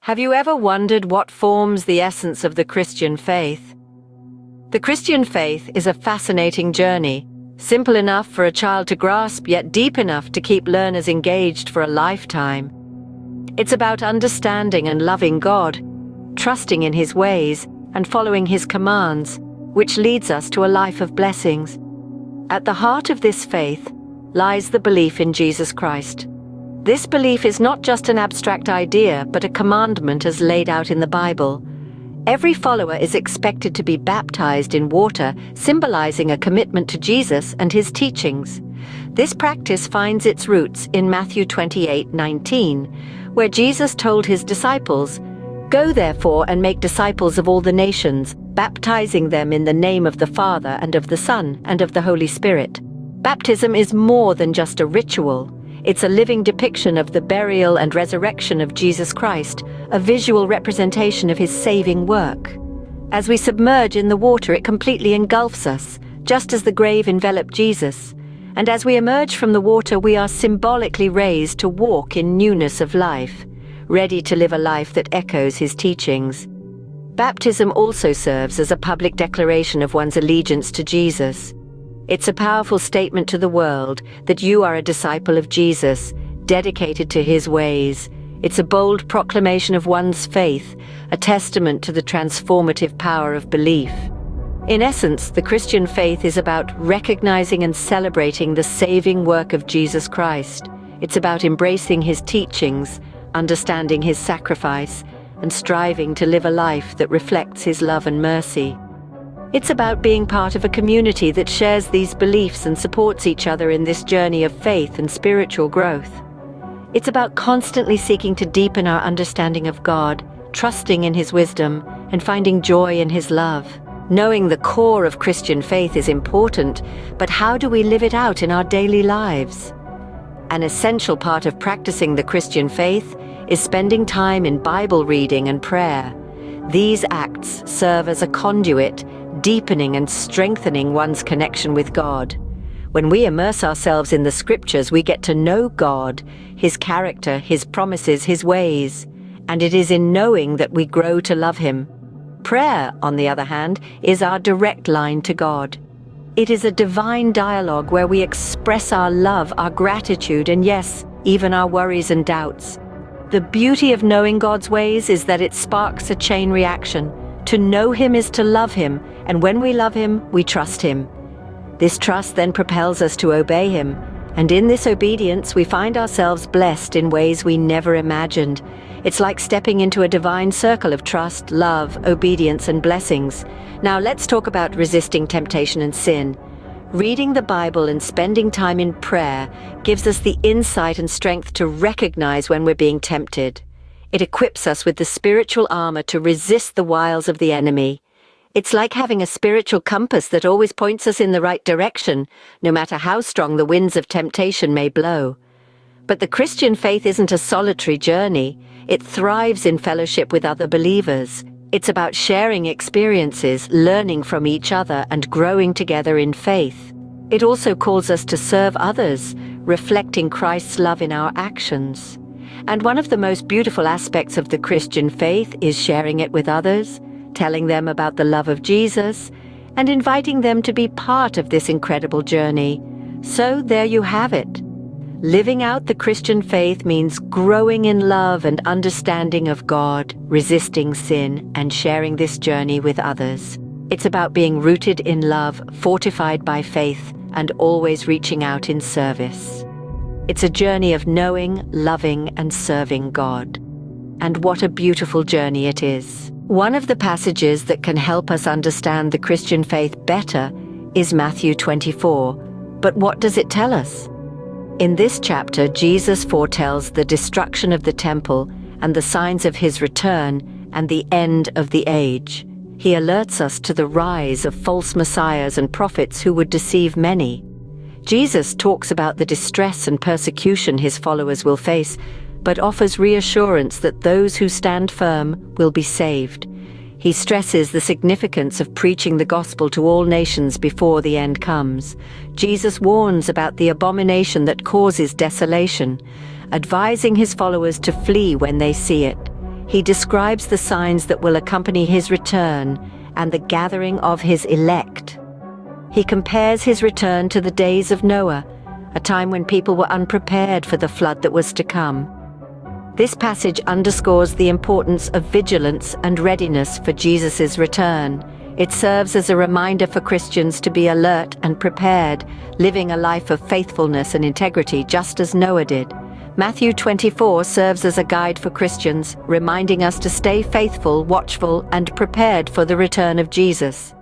Have you ever wondered what forms the essence of the Christian faith? The Christian faith is a fascinating journey, simple enough for a child to grasp, yet deep enough to keep learners engaged for a lifetime. It's about understanding and loving God, trusting in His ways, and following His commands, which leads us to a life of blessings. At the heart of this faith lies the belief in Jesus Christ. This belief is not just an abstract idea, but a commandment as laid out in the Bible. Every follower is expected to be baptized in water, symbolizing a commitment to Jesus and His teachings. This practice finds its roots in Matthew 28:19, where Jesus told His disciples, "Go therefore and make disciples of all the nations, baptizing them in the name of the Father and of the Son and of the Holy Spirit." Baptism is more than just a ritual. It's a living depiction of the burial and resurrection of Jesus Christ, a visual representation of His saving work. As we submerge in the water, it completely engulfs us, just as the grave enveloped Jesus. And as we emerge from the water, we are symbolically raised to walk in newness of life, ready to live a life that echoes His teachings. Baptism also serves as a public declaration of one's allegiance to Jesus. It's a powerful statement to the world that you are a disciple of Jesus, dedicated to His ways. It's a bold proclamation of one's faith, a testament to the transformative power of belief. In essence, the Christian faith is about recognizing and celebrating the saving work of Jesus Christ. It's about embracing His teachings, understanding His sacrifice, and striving to live a life that reflects His love and mercy. It's about being part of a community that shares these beliefs and supports each other in this journey of faith and spiritual growth. It's about constantly seeking to deepen our understanding of God, trusting in His wisdom, and finding joy in His love. Knowing the core of Christian faith is important, but how do we live it out in our daily lives? An essential part of practicing the Christian faith is spending time in Bible reading and prayer. These acts serve as a conduit, deepening and strengthening one's connection with God. When we immerse ourselves in the Scriptures, we get to know God, His character, His promises, His ways, and it is in knowing that we grow to love Him. Prayer, on the other hand, is our direct line to God. It is a divine dialogue where we express our love, our gratitude, and yes, even our worries and doubts. The beauty of knowing God's ways is that it sparks a chain reaction. To know Him is to love Him, and when we love Him, we trust Him. This trust then propels us to obey Him, and in this obedience we find ourselves blessed in ways we never imagined. It's like stepping into a divine circle of trust, love, obedience, and blessings. Now let's talk about resisting temptation and sin. Reading the Bible and spending time in prayer gives us the insight and strength to recognize when we're being tempted. It equips us with the spiritual armor to resist the wiles of the enemy. It's like having a spiritual compass that always points us in the right direction, no matter how strong the winds of temptation may blow. But the Christian faith isn't a solitary journey. It thrives in fellowship with other believers. It's about sharing experiences, learning from each other, and growing together in faith. It also calls us to serve others, reflecting Christ's love in our actions. And one of the most beautiful aspects of the Christian faith is sharing it with others, telling them about the love of Jesus, and inviting them to be part of this incredible journey. So there you have it. Living out the Christian faith means growing in love and understanding of God, resisting sin, and sharing this journey with others. It's about being rooted in love, fortified by faith, and always reaching out in service. It's a journey of knowing, loving, and serving God. And what a beautiful journey it is. One of the passages that can help us understand the Christian faith better is Matthew 24. But what does it tell us? In this chapter, Jesus foretells the destruction of the temple and the signs of His return and the end of the age. He alerts us to the rise of false messiahs and prophets who would deceive many. Jesus talks about the distress and persecution His followers will face, but offers reassurance that those who stand firm will be saved. He stresses the significance of preaching the gospel to all nations before the end comes. Jesus warns about the abomination that causes desolation, advising His followers to flee when they see it. he describes the signs that will accompany his return and the gathering of his elect. He compares his return to the days of Noah, a time when people were unprepared for the flood that was to come. This passage underscores the importance of vigilance and readiness for Jesus' return. It serves as a reminder for Christians to be alert and prepared, living a life of faithfulness and integrity just as Noah did. Matthew 24 serves as a guide for Christians, reminding us to stay faithful, watchful, and prepared for the return of Jesus.